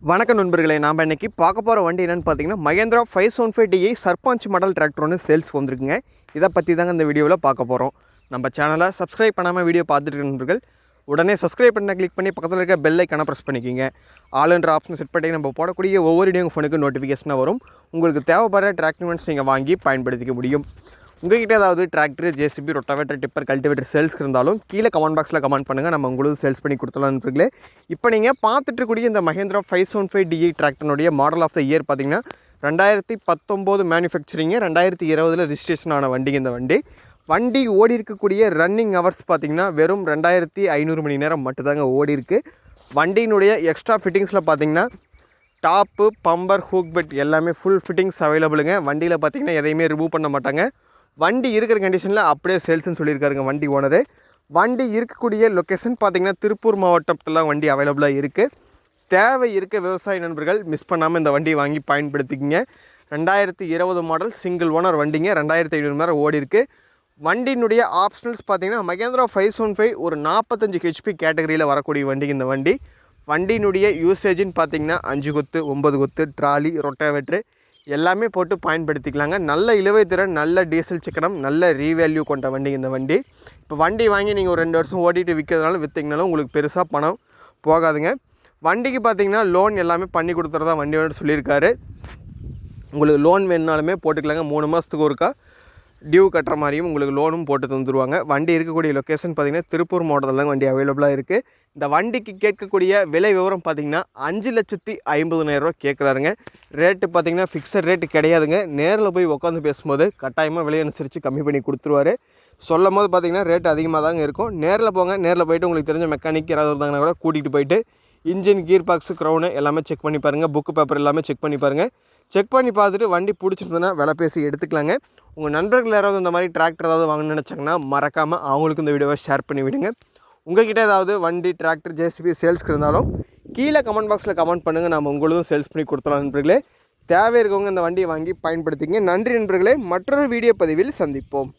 வணக்கம் நண்பர்களே, நாம் இன்றைக்கி பார்க்க போகிற வண்டி என்னென்னு பார்த்தீங்கன்னா Mahindra 575DI Sarpanch model tractor ஒன்று சேல்ஸ் வந்திருக்குங்க. இதை பற்றி தாங்க இந்த வீடியோவில் பார்க்க போகிறோம். நம்ம சேனலை சப்ஸ்கிரைப் பண்ணாமல் வீடியோ பார்த்துட்டு நண்பர்கள் உடனே சப்ஸ்கிரைப் பண்ண கிளிக் பண்ணி பக்கத்தில் இருக்க பெல் ஐக்கானை ப்ரெஸ் பண்ணிக்கிங்க. ஆல்ன்ற ஆப்ஷன் செட் பண்ணி நம்ம போடக்கூடிய ஒவ்வொரு வீடியோ ஃபோனுக்கு நோட்டிஃபிகேஷனாக வரும். உங்களுக்கு தேவைப்படுற டிராக்டர்மெண்ட்ஸ் நீங்கள் வாங்கி பயன்படுத்திக்க முடியும். உங்கள்கிட்ட ஏதாவது tractor, JCB, rotavator, tipper, cultivator சேல்ஸ்க்கு இருந்தாலும் கீழே கமெண்ட் பாக்ஸில் கமெண்ட் பண்ணுங்கள். நம்ம உங்களுக்கு சேல்ஸ் பண்ணி கொடுத்துலாம் நண்பர்களே. இப்போ நீங்கள் பார்த்துட்டு இருக்கக்கூடிய இந்த மகேந்திரா 575DI டிராக்டருடைய மாடல் ஆஃப் த இயர் பார்த்தீங்கன்னா 2019 மேனுஃபேக்சரிங்கு, 2020 ரிஜிஸ்ட்ரேஷன் ஆன வண்டிங்க. இந்த வண்டி ஓடி இருக்கக்கூடிய ரன்னிங் ஹவர்ஸ் பார்த்திங்கன்னா வெறும் 2500 மணி நேரம் மட்டும்தாங்க ஓடி இருக்குது. வண்டியினுடைய எக்ஸ்ட்ரா ஃபிட்டிங்ஸில் பார்த்திங்கன்னா டாப்பு, பம்பர், ஹூக் பெட் எல்லாமே ஃபுல் ஃபிட்டிங்ஸ் அவைலபிளுங்க. வண்டியில் பார்த்திங்கன்னா எதையுமே ரிமூவ் பண்ண மாட்டாங்க. வண்டி இருக்கிற கண்டிஷனில் அப்படியே சேல்ஸ்ன்னு சொல்லியிருக்காருங்க வண்டி ஓனரு. வண்டி இருக்கக்கூடிய லொக்கேஷன் பார்த்திங்கன்னா திருப்பூர் மாவட்டத்தில் வண்டி அவைலபிளாக இருக்குது. தேவை இருக்க விவசாய நண்பர்கள் மிஸ் பண்ணாமல் இந்த வண்டியை வாங்கி பயன்படுத்திக்கிங்க. 2020 மாடல் சிங்கிள் ஓனர் வண்டிங்க. 2500 மணி நேரம் ஓடி இருக்குது. வண்டியினுடைய ஆப்ஷனல்ஸ் பார்த்திங்கன்னா மகேந்திரா 575 ஒரு 45 HP கேட்டகரியில் வரக்கூடிய வண்டிங்க. இந்த வண்டியினுடைய யூசேஜின்னு பார்த்திங்கன்னா 5 கொத்து, 9 கொத்து, ட்ராலி, ரொட்டாவேட்ரு எல்லாமே போட்டு பயன்படுத்திக்கலாங்க. நல்ல இழுவை திறன், நல்ல டீசல் சிக்கனம், நல்ல ரீவேல்யூ கொண்ட வண்டிங்க இந்த வண்டி. இப்போ வண்டி வாங்கி நீங்கள் ஒரு 2 வருஷம் ஓட்டிகிட்டு விற்கிறதுனால விற்றிங்கனாலும் உங்களுக்கு பெருசாக பணம் போகாதுங்க. வண்டிக்கு பார்த்திங்கன்னா லோன் எல்லாமே பண்ணி கொடுத்துறதா வண்டி ஓனர் சொல்லியிருக்காரு. உங்களுக்கு லோன் வேணுனாலுமே போட்டுக்கலாங்க. 3 மாதத்துக்கு ஒருக்கா டியூ கட்டுற மாதிரியும் உங்களுக்கு லோனும் போட்டு தந்துடுவாங்க. வண்டி இருக்கக்கூடிய லொக்கேஷன் பார்த்திங்கன்னா திருப்பூர் மாவட்டத்தில் தான் வண்டி அவைலபிளாக இருக்குது. இந்த வண்டிக்கு கேட்கக்கூடிய விலை விவரம் பார்த்திங்கன்னா 5,50,000 கேட்குறாருங்க. ரேட்டு பார்த்திங்கன்னா ஃபிக்ஸட் ரேட்டு கிடையாதுங்க. நேரில் போய் உட்காந்து பேசும்போது கட்டாயமாக விலை அனுசரித்து கம்மி பண்ணி கொடுத்துருவாரு. சொல்லும் போது பார்த்திங்கன்னா ரேட்டு அதிகமாக தாங்க இருக்கும். நேரில் போங்க. நேரில் போய்ட்டு உங்களுக்கு தெரிஞ்ச மெக்கானிக் யாராவது இருந்தாங்கன்னா கூட கூட்டிகிட்டு போயிட்டு இன்ஜின், கீர் பாக்ஸு, க்ரௌனு எல்லாமே செக் பண்ணி பாருங்கள். புக்கு பேப்பர் எல்லாமே செக் பண்ணி பாருங்கள். செக் பண்ணி பார்த்துட்டு வண்டி பிடிச்சிருந்ததுன்னா விலை பேசி எடுத்துக்கலாங்க. உங்கள் நண்பர்கள் யாராவது இந்த மாதிரி டிராக்டர் ஏதாவது வாங்கணும்னு நினச்சாங்கன்னா மறக்காமல் அவங்களுக்கு இந்த வீடியோவை ஷேர் பண்ணி விடுங்க. உங்கள்கிட்ட ஏதாவது வண்டி, டிராக்டர், ஜேசிபி சேல்ஸ்க்கு இருந்தாலும் கீழே கமெண்ட் பாக்ஸில் கமெண்ட் பண்ணுங்கள். நம்ம உங்களுக்கும் சேல்ஸ் பண்ணி கொடுத்துலாம் நண்பர்களே. தேவை இருக்கவங்க இந்த வண்டியை வாங்கி பயன்படுத்திங்க. நன்றி நண்பர்களே. மற்றொரு வீடியோ பதிவில் சந்திப்போம்.